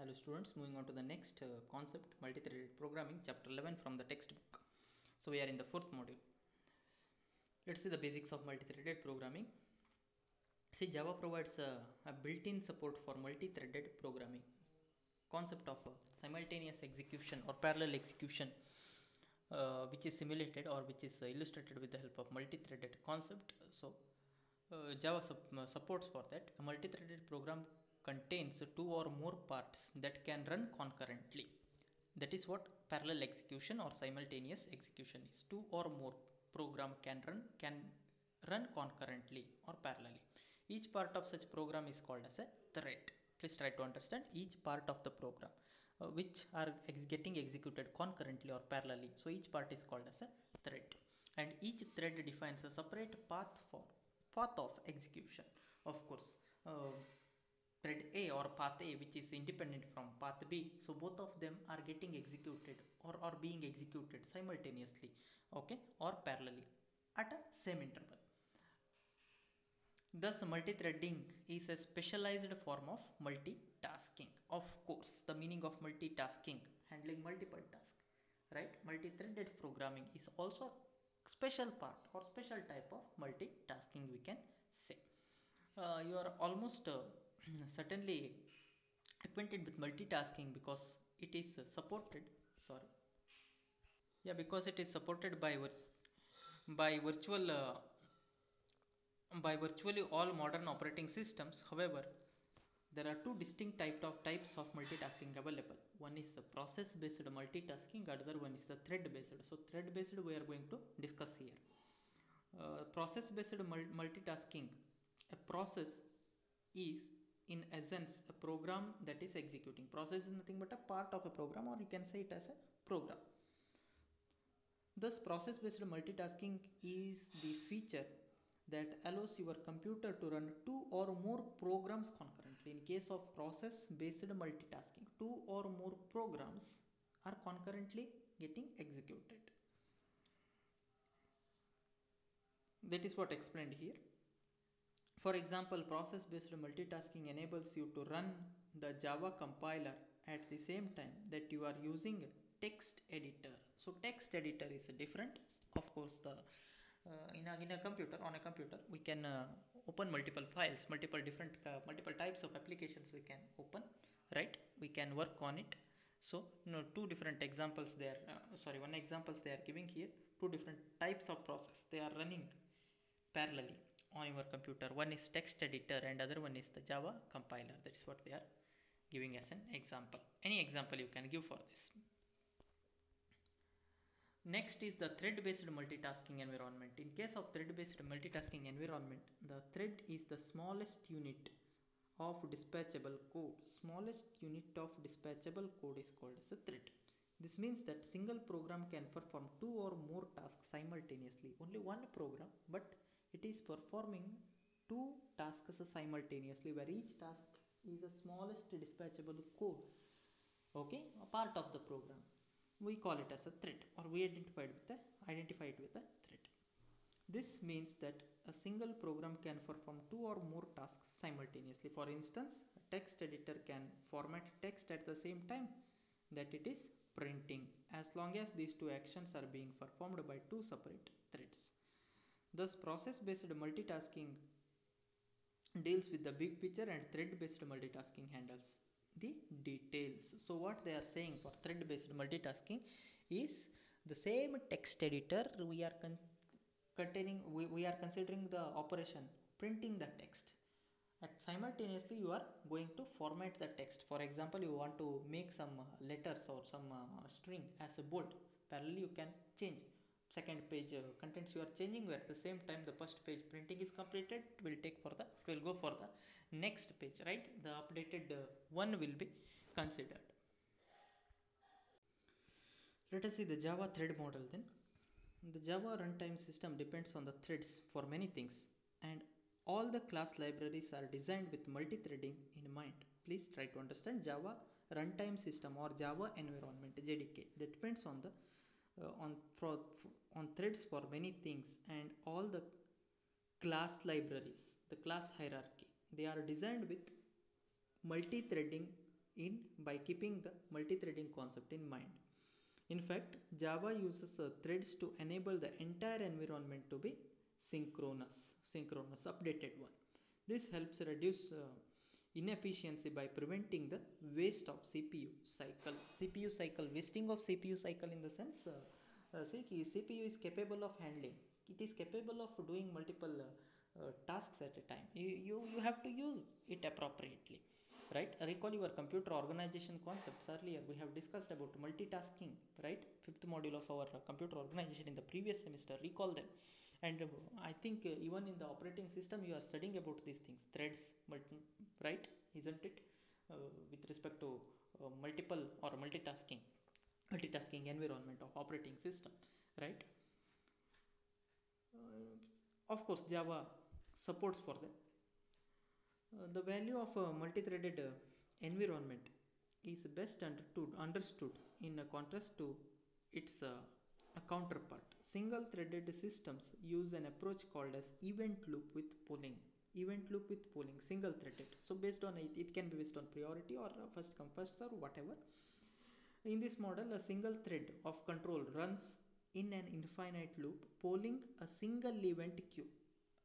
Hello students, moving on to the next concept, multi-threaded programming, chapter 11 from the textbook. So we are in the fourth module. Let's see the basics of multi-threaded programming. See, Java provides a built-in support for multi-threaded programming. Concept of simultaneous execution or parallel execution, which is simulated or which is illustrated with the help of multi-threaded concept. So Java supports for that. A multi-threaded program contains two or more parts that can run concurrently. That is what parallel execution or simultaneous execution is. Two or more program can run concurrently or parallelly. Each part of such program is called as a thread. Please try to understand each part of the program which are getting executed concurrently or parallelly. So each part is called as a thread, and each thread defines a separate path of execution. Of course, thread A or path A, which is independent from path B, so both of them are getting executed or are being executed simultaneously, okay, or parallelly at a same interval. Thus, multi-threading is a specialized form of multitasking. Of course, the meaning of multitasking, handling multiple tasks, right? Multi-threaded programming is also a special part or special type of multitasking, we can say. You are almost certainly acquainted with multitasking because it is supported. Sorry. Yeah, because it is supported by virtually all modern operating systems. However, there are two distinct types of multitasking available. One is process based multitasking, other one is the thread based. So thread based we are going to discuss here. Process based multitasking, a process is in essence a program that is executing. Process is nothing but a part of a program, or you can say it as a program. Thus, process based multitasking is the feature that allows your computer to run two or more programs concurrently. In case of process based multitasking, two or more programs are concurrently getting executed. That is what explained here. For example, process based multitasking enables you to run the Java compiler at the same time that you are using text editor. So text editor is different. Of course, the in a computer, on a computer we can open multiple files, multiple types of applications we can open, right? We can work on it. So two different examples there, one examples they are giving here. Two different types of process they are running parallelly on your computer. One is text editor and other one is the Java compiler. That is what they are giving as an example. Any example you can give for this. Next is the thread based multitasking environment. In case of thread based multitasking environment, the thread is the smallest unit of dispatchable code. Smallest unit of dispatchable code is called as a thread. This means that single program can perform two or more tasks simultaneously. Only one program, but it is performing two tasks simultaneously, where each task is the smallest dispatchable code, okay, a part of the program. We call it as a thread, or we identify it with a thread. This means that a single program can perform two or more tasks simultaneously. For instance, a text editor can format text at the same time that it is printing, as long as these two actions are being performed by two separate threads. Thus, process based multitasking deals with the big picture, and thread based multitasking handles the details. So what they are saying for thread based multitasking is the same text editor we are we are considering the operation printing the text, and simultaneously you are going to format the text. For example, you want to make some letters or some string as a bold. Parallelly you can change second page contents, you are changing, where at the same time the first page printing is completed, it will go for the next page, right? The updated one will be considered. Let us see the Java thread model then. The Java runtime system depends on the threads for many things, and all the class libraries are designed with multi-threading in mind. Please try to understand Java runtime system or Java environment JDK that depends on the on threads for many things, and all the class libraries, the class hierarchy, they are designed with multi-threading in by keeping the multi-threading concept in mind. In fact, Java uses threads to enable the entire environment to be synchronous, updated one. This helps reduce inefficiency by preventing the waste of CPU cycle, wasting of CPU cycle in the sense, CPU is capable of handling. It is capable of doing multiple tasks at a time. You have to use it appropriately, right? Recall your computer organization concepts earlier. We have discussed about multitasking, right? Fifth module of our computer organization in the previous semester. Recall them. And I think even in the operating system you are studying about these things, threads, right? Isn't it? With respect to multiple or multitasking environment of operating system, right? Of course, Java supports for them. The value of a multi-threaded environment is best understood in a contrast to its counterpart. Single-threaded systems use an approach called as event loop with polling. Single-threaded. So based on it can be based on priority or first come first serve, whatever. In this model, a single thread of control runs in an infinite loop, polling a single event queue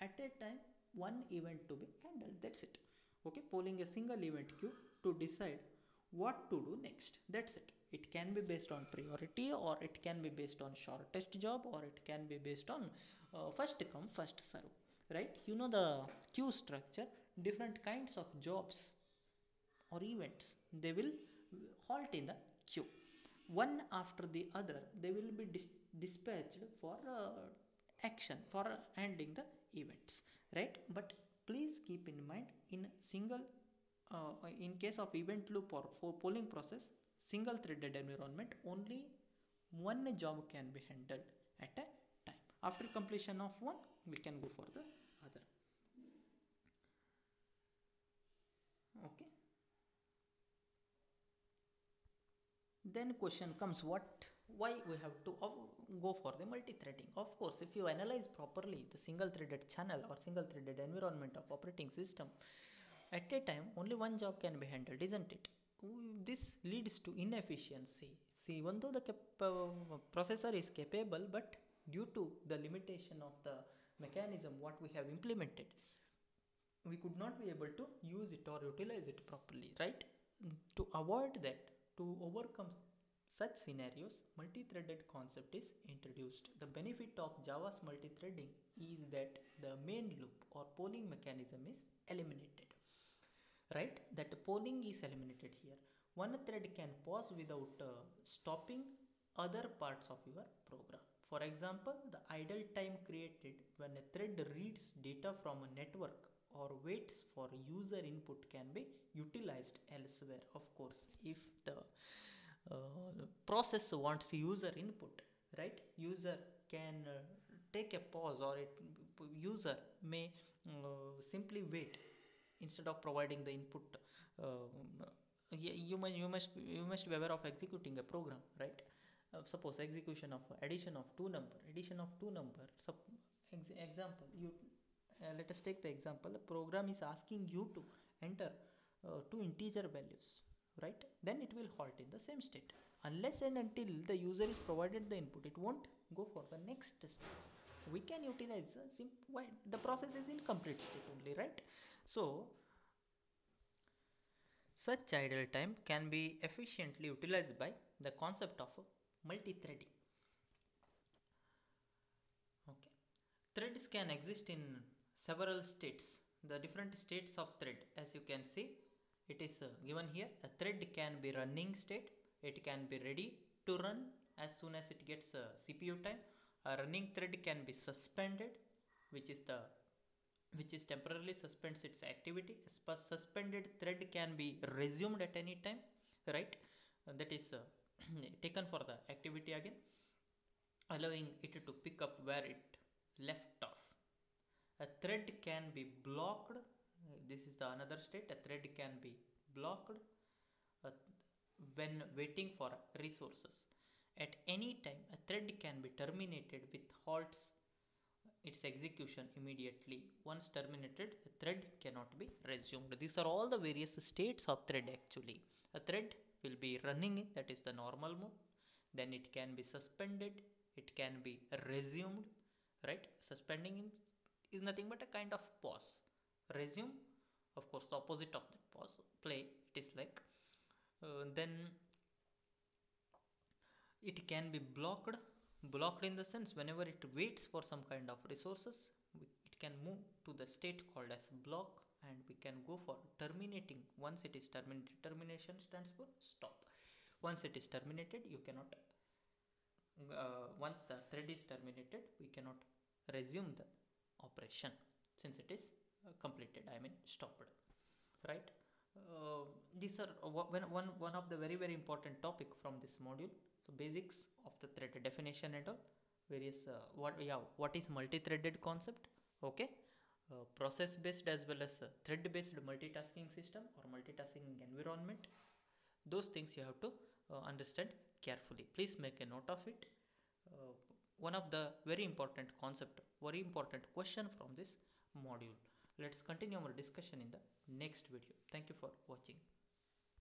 at a time, one event to be handled. That's it. Okay, polling a single event queue to decide what to do next. That's it. It can be based on priority, or it can be based on shortest job, or it can be based on first come first serve, right? You know the queue structure. Different kinds of jobs or events, they will halt in the queue one after the other. They will be dispatched for action, for handling the events, right? But please keep in mind, in case of event loop or for polling process, single threaded environment, only one job can be handled at a time. After completion of one, we can go for the other. Okay, then question comes, why we have to go for the multi-threading? Of course, if you analyze properly the single threaded channel or single threaded environment of operating system, at a time only one job can be handled, isn't it? This leads to inefficiency. See, even though the processor is capable, but due to the limitation of the mechanism what we have implemented, we could not be able to use it or utilize it properly, right? To avoid that, to overcome such scenarios, multi-threaded concept is introduced. The benefit of Java's multi-threading is that the main loop or polling mechanism is eliminated, right? That polling is eliminated here. One thread can pause without stopping other parts of your program. For example, the idle time created when a thread reads data from a network or waits for user input can be utilized elsewhere. Of course, if the process wants user input, right? User can take a pause, or user may simply wait instead of providing the input. You must be aware of executing a program, right? Suppose execution of addition of two number. Example, you let us take the example. The program is asking you to enter two integer values, right? Then it will halt in the same state unless and until the user is provided the input. It won't go for the next step. We can utilize the process is in complete state only, right? So such idle time can be efficiently utilized by the concept of multi-threading. Okay, threads can exist in several states. The different states of thread, as you can see, it is given here. A thread can be running state. It can be ready to run as soon as it gets CPU time. A running thread can be suspended, which is temporarily suspends its activity. A suspended thread can be resumed at any time, right? That is taken for the activity again, allowing it to pick up where it left off. A thread can be blocked. This is the another state. A thread can be blocked when waiting for resources. At any time, a thread can be terminated with halts its execution immediately. Once terminated, a thread cannot be resumed. These are all the various states of thread actually. A thread will be running in, that is the normal mode, then it can be suspended, it can be resumed, right? Suspending is nothing but a kind of pause. Resume, of course, the opposite of that pause. Play, it is like then it can be blocked in the sense whenever it waits for some kind of resources, it can move to the state called as block, and we can go for terminating. Once it is terminated, termination stands for stop. Once it is terminated, you cannot once the thread is terminated, we cannot resume the operation since it is completed, I mean stopped, right? These are one of the very important topic from this module. So basics of the thread definition and all various what is multi-threaded concept, okay? Process based as well as thread based multitasking system or multitasking environment, those things you have to understand carefully. Please make a note of it. uh, One of the very important concept, very important question from this module. Let's continue our discussion in the next video. Thank you for watching.